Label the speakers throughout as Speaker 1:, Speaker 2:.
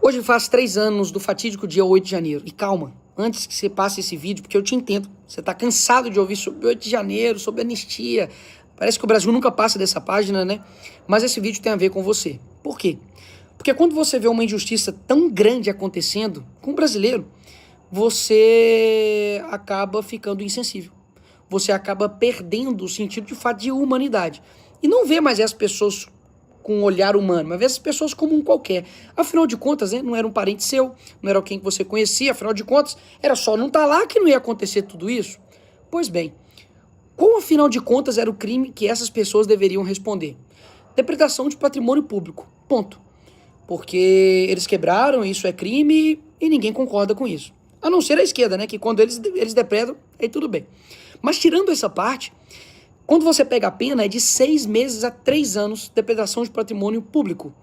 Speaker 1: Hoje faz 3 anos do fatídico dia 8 de janeiro. E calma, antes que você passe esse vídeo, porque eu te entendo. Você tá cansado de ouvir sobre 8 de janeiro, sobre anistia. Parece que o Brasil nunca passa dessa página, né? Mas esse vídeo tem a ver com você. Por quê? Porque quando você vê uma injustiça tão grande acontecendo com o brasileiro, você acaba ficando insensível. Você acaba perdendo o sentido de fato de humanidade. E não vê mais essas pessoas com um olhar humano, mas vê essas pessoas como um qualquer. Afinal de contas, né, não era um parente seu, não era alguém que você conhecia, afinal de contas, era só não estar lá que não ia acontecer tudo isso. Pois bem, qual afinal de contas era o crime que essas pessoas deveriam responder? Depredação de patrimônio público, ponto. Porque eles quebraram, isso é crime e ninguém concorda com isso. A não ser a esquerda, né, que quando eles depredam, aí tudo bem. Mas tirando essa parte, quando você pega a pena, é de 6 meses a 3 anos de depredação de patrimônio público.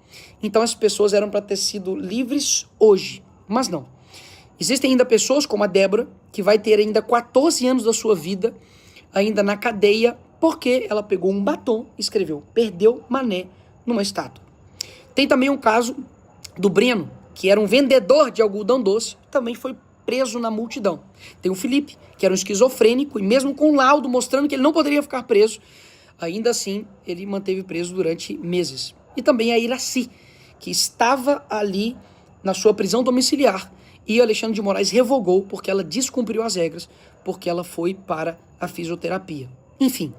Speaker 1: Então essas pessoas eram para ter sido livres hoje, mas não. Existem ainda pessoas como a Débora, que vai ter ainda 14 anos da sua vida ainda na cadeia, porque ela pegou um batom e escreveu "Perdeu Mané" numa estátua. Tem também um caso do Breno, que era um vendedor de algodão doce, também foi preso na multidão. Tem o Felipe, que era um esquizofrênico, e mesmo com laudo mostrando que ele não poderia ficar preso, ainda assim ele manteve preso durante meses. E também a Iraci, que estava ali na sua prisão domiciliar, e o Alexandre de Moraes revogou porque ela descumpriu as regras, porque ela foi para a fisioterapia. Enfim,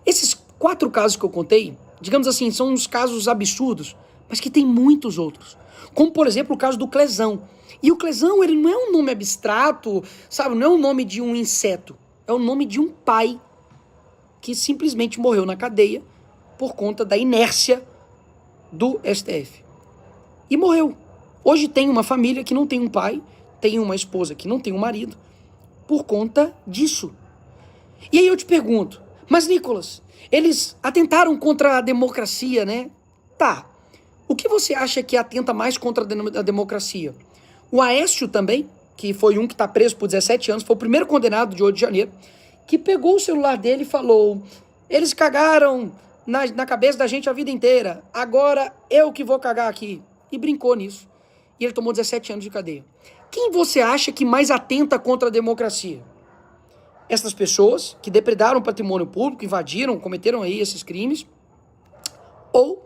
Speaker 1: esses 4 casos que eu contei, digamos assim, são uns casos absurdos, mas que tem muitos outros. Como, por exemplo, o caso do Clesão. E o Clesão, ele não é um nome abstrato, sabe? Não é o nome de um inseto. É o nome de um pai que simplesmente morreu na cadeia por conta da inércia do STF. E morreu. Hoje tem uma família que não tem um pai, tem uma esposa que não tem um marido, por conta disso. E aí eu te pergunto, mas Nicolas, eles atentaram contra a democracia, né? Tá. O que você acha que atenta mais contra a democracia? O Aécio também, que foi um que está preso por 17 anos, foi o primeiro condenado de 8 de janeiro, que pegou o celular dele e falou: eles cagaram na cabeça da gente a vida inteira, agora eu que vou cagar aqui. E brincou nisso. E ele tomou 17 anos de cadeia. Quem você acha que mais atenta contra a democracia? Essas pessoas que depredaram patrimônio público, invadiram, cometeram aí esses crimes, ou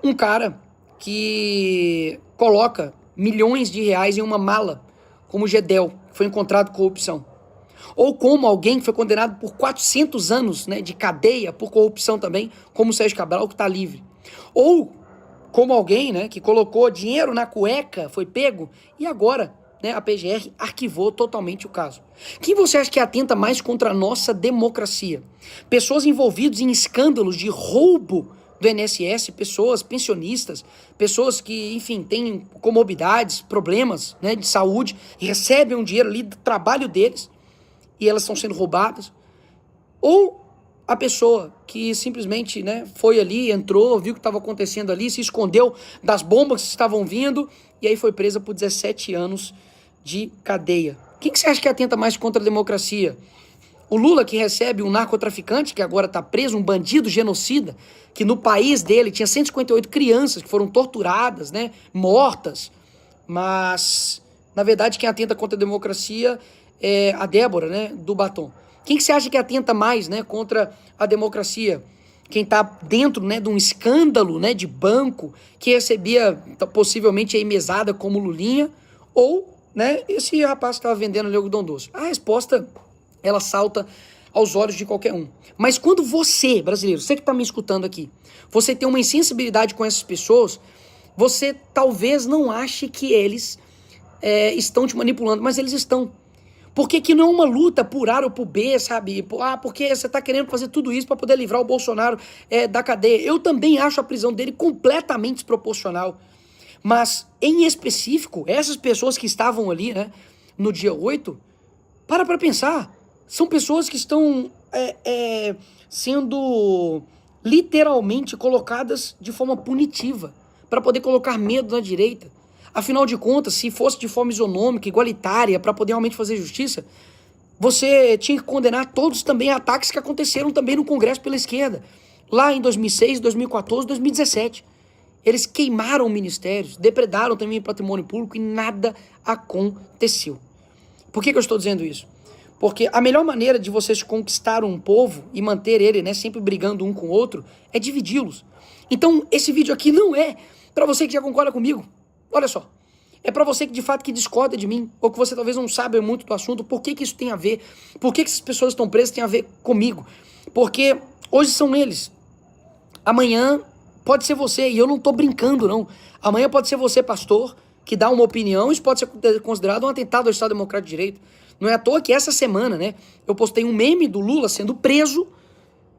Speaker 1: um cara que coloca milhões de reais em uma mala, como o Gedel, que foi encontrado com corrupção. Ou como alguém que foi condenado por 400 anos, né, de cadeia por corrupção também, como o Sérgio Cabral, que está livre. Ou como alguém, né, que colocou dinheiro na cueca, foi pego, e agora, né, a PGR arquivou totalmente o caso. Quem você acha que atenta mais contra a nossa democracia? Pessoas envolvidas em escândalos de roubo do INSS, pessoas pensionistas, pessoas que, enfim, têm comorbidades, problemas, né, de saúde, e recebem um dinheiro ali do trabalho deles e elas estão sendo roubadas. Ou a pessoa que simplesmente, né, foi ali, entrou, viu o que estava acontecendo ali, se escondeu das bombas que estavam vindo e aí foi presa por 17 anos de cadeia. Quem que você acha que atenta mais contra a democracia? O Lula, que recebe um narcotraficante, que agora está preso, um bandido genocida, que no país dele tinha 158 crianças que foram torturadas, né, mortas. Mas, na verdade, quem atenta contra a democracia é a Débora, né, do batom. Quem que você acha que atenta mais, né, contra a democracia? Quem está dentro, né, de um escândalo, né, de banco, que recebia possivelmente aí mesada como Lulinha, ou, né, esse rapaz que estava vendendo ali algodão doce? A resposta, ela salta aos olhos de qualquer um. Mas quando você, brasileiro, você que está me escutando aqui, você tem uma insensibilidade com essas pessoas, você talvez não ache que eles estão te manipulando, mas eles estão. Porque que não é uma luta por A ou por B, sabe? Porque você está querendo fazer tudo isso para poder livrar o Bolsonaro da cadeia. Eu também acho a prisão dele completamente desproporcional. Mas, em específico, essas pessoas que estavam ali, né, no dia 8, para pensar. São pessoas que estão sendo literalmente colocadas de forma punitiva para poder colocar medo na direita. Afinal de contas, se fosse de forma isonômica, igualitária, para poder realmente fazer justiça, você tinha que condenar todos também ataques que aconteceram também no Congresso pela esquerda, lá em 2006, 2014, 2017. Eles queimaram ministérios, depredaram também patrimônio público e nada aconteceu. Por que eu estou dizendo isso? Porque a melhor maneira de vocês conquistar um povo e manter ele, né, sempre brigando um com o outro, é dividi-los. Então, esse vídeo aqui não é para você que já concorda comigo. Olha só. É para você que de fato que discorda de mim, ou que você talvez não saiba muito do assunto, por que isso tem a ver, por que essas pessoas estão presas tem a ver comigo. Porque hoje são eles. Amanhã pode ser você, e eu não tô brincando, não. Amanhã pode ser você, pastor, que dá uma opinião, isso pode ser considerado um atentado ao Estado Democrático de Direito. Não é à toa que essa semana, né, eu postei um meme do Lula sendo preso,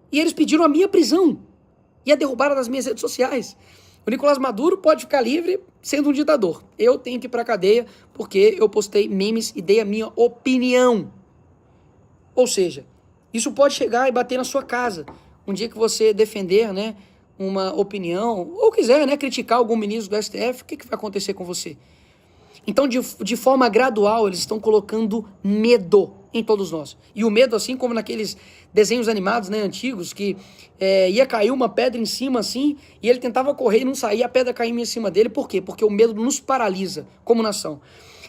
Speaker 1: e eles pediram a minha prisão, e a derrubada das minhas redes sociais. O Nicolás Maduro pode ficar livre sendo um ditador. Eu tenho que ir pra cadeia porque eu postei memes e dei a minha opinião. Ou seja, isso pode chegar e bater na sua casa. Um dia que você defender, né, uma opinião, ou quiser, né, criticar algum ministro do STF, o que vai acontecer com você? Então, de forma gradual, eles estão colocando medo em todos nós. E o medo, assim como naqueles desenhos animados, né, antigos, que ia cair uma pedra em cima, assim, e ele tentava correr e não saía, a pedra caía em cima dele. Por quê? Porque o medo nos paralisa como nação.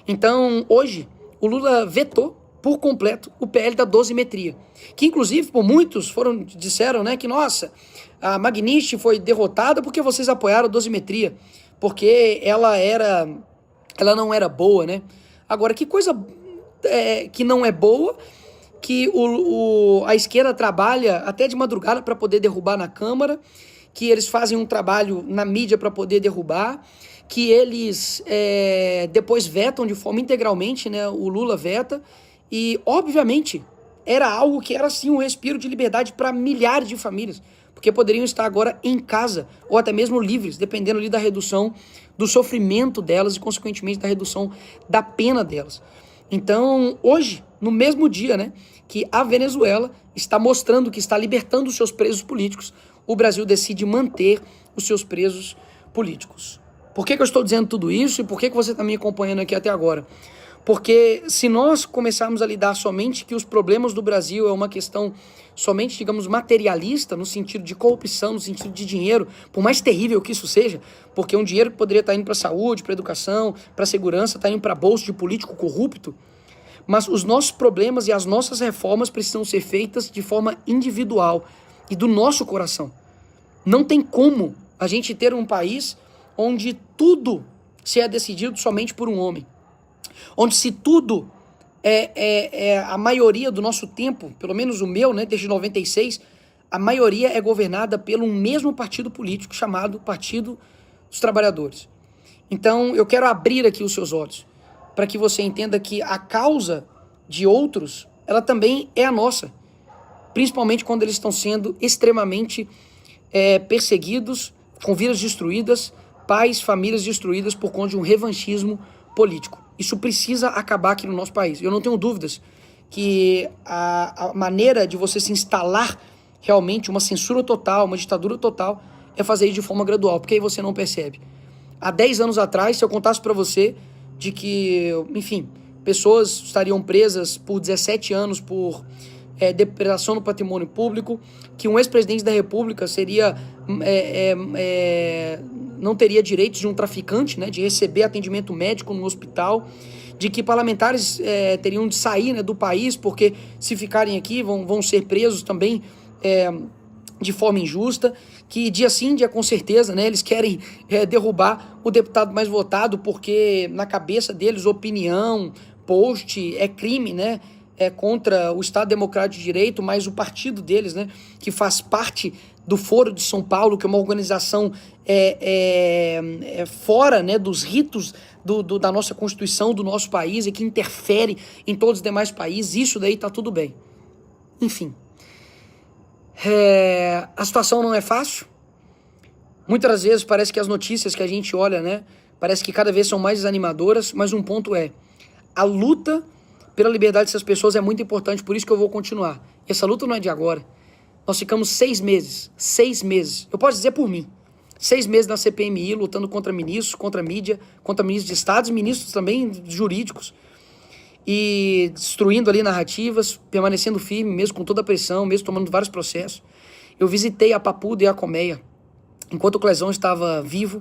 Speaker 1: Então, hoje, o Lula vetou por completo o PL da dosimetria, que inclusive por muitos disseram, né, que nossa, a Magnish foi derrotada porque vocês apoiaram a dosimetria, porque ela não era boa, né? Agora, que coisa que não é boa, que a esquerda trabalha até de madrugada para poder derrubar na Câmara, que eles fazem um trabalho na mídia para poder derrubar, que eles depois vetam de forma integralmente, né? O Lula veta, e obviamente era algo que era sim um respiro de liberdade para milhares de famílias, porque poderiam estar agora em casa, ou até mesmo livres, dependendo ali da redução do sofrimento delas e, consequentemente, da redução da pena delas. Então, hoje, no mesmo dia, né, que a Venezuela está mostrando que está libertando os seus presos políticos, o Brasil decide manter os seus presos políticos. Por que eu estou dizendo tudo isso e por que você está me acompanhando aqui até agora? Porque se nós começarmos a lidar somente que os problemas do Brasil é uma questão somente, digamos, materialista, no sentido de corrupção, no sentido de dinheiro, por mais terrível que isso seja, porque um dinheiro que poderia estar indo para a saúde, para a educação, para a segurança, está indo para bolsa de político corrupto, mas os nossos problemas e as nossas reformas precisam ser feitas de forma individual e do nosso coração. Não tem como a gente ter um país onde tudo se é decidido somente por um homem. Onde se tudo a maioria do nosso tempo, pelo menos o meu, né, desde 96, a maioria é governada pelo mesmo partido político chamado Partido dos Trabalhadores. Então, eu quero abrir aqui os seus olhos para que você entenda que a causa de outros, ela também é a nossa, principalmente quando eles estão sendo extremamente perseguidos, com vidas destruídas, pais, famílias destruídas por conta de um revanchismo político. Isso precisa acabar aqui no nosso país. Eu não tenho dúvidas que a maneira de você se instalar realmente uma censura total, uma ditadura total, é fazer isso de forma gradual, porque aí você não percebe. Há 10 anos atrás, se eu contasse para você de que, enfim, pessoas estariam presas por 17 anos por depredação do patrimônio público, que um ex-presidente da República não teria direitos de um traficante, né, de receber atendimento médico no hospital, de que parlamentares teriam de sair, né, do país, porque se ficarem aqui vão ser presos também de forma injusta, que dia sim, dia com certeza, né, eles querem derrubar o deputado mais votado, porque na cabeça deles opinião, post é crime, né, contra o Estado Democrático de Direito, mas o partido deles, né, que faz parte do Foro de São Paulo, que é uma organização fora, né, dos ritos da nossa Constituição, do nosso país, e que interfere em todos os demais países, isso daí tá tudo bem. Enfim, a situação não é fácil. Muitas das vezes parece que as notícias que a gente olha, né, parece que cada vez são mais desanimadoras, mas um ponto a luta pela liberdade dessas pessoas é muito importante, por isso que eu vou continuar. E essa luta não é de agora. Nós ficamos 6 meses, eu posso dizer por mim, 6 meses na CPMI, lutando contra ministros, contra mídia, contra ministros de estados, ministros também jurídicos, e destruindo ali narrativas, permanecendo firme, mesmo com toda a pressão, mesmo tomando vários processos. Eu visitei a Papuda e a Colmeia, enquanto o Clezão estava vivo,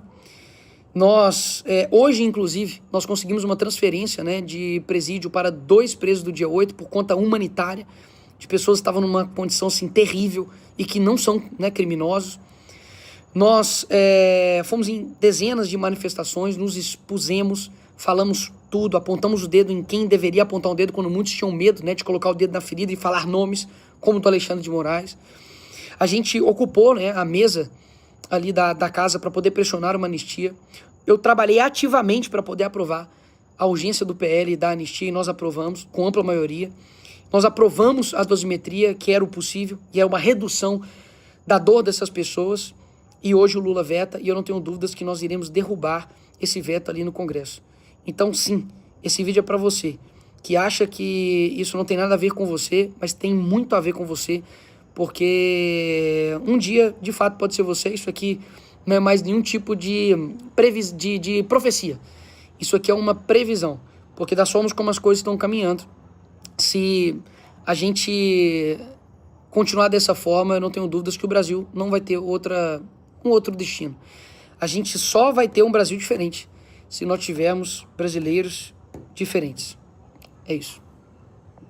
Speaker 1: Hoje, inclusive, nós conseguimos uma transferência, né, de presídio para 2 presos do dia 8 por conta humanitária, de pessoas que estavam numa condição assim, terrível e que não são, né, criminosos. Nós fomos em dezenas de manifestações, nos expusemos, falamos tudo, apontamos o dedo em quem deveria apontar o dedo, quando muitos tinham medo, né, de colocar o dedo na ferida e falar nomes, como do Alexandre de Moraes. A gente ocupou, né, a mesa ali da casa para poder pressionar uma anistia. Eu trabalhei ativamente para poder aprovar a urgência do PL da anistia e nós aprovamos com ampla maioria. Nós aprovamos a dosimetria, que era o possível, e é uma redução da dor dessas pessoas. E hoje o Lula veta, e eu não tenho dúvidas que nós iremos derrubar esse veto ali no Congresso. Então, sim, esse vídeo é para você, que acha que isso não tem nada a ver com você, mas tem muito a ver com você, porque um dia, de fato, pode ser você. Isso aqui não é mais nenhum tipo de profecia. Isso aqui é uma previsão, porque das formas como as coisas estão caminhando, se a gente continuar dessa forma, eu não tenho dúvidas que o Brasil não vai ter um outro destino. A gente só vai ter um Brasil diferente se nós tivermos brasileiros diferentes. É isso.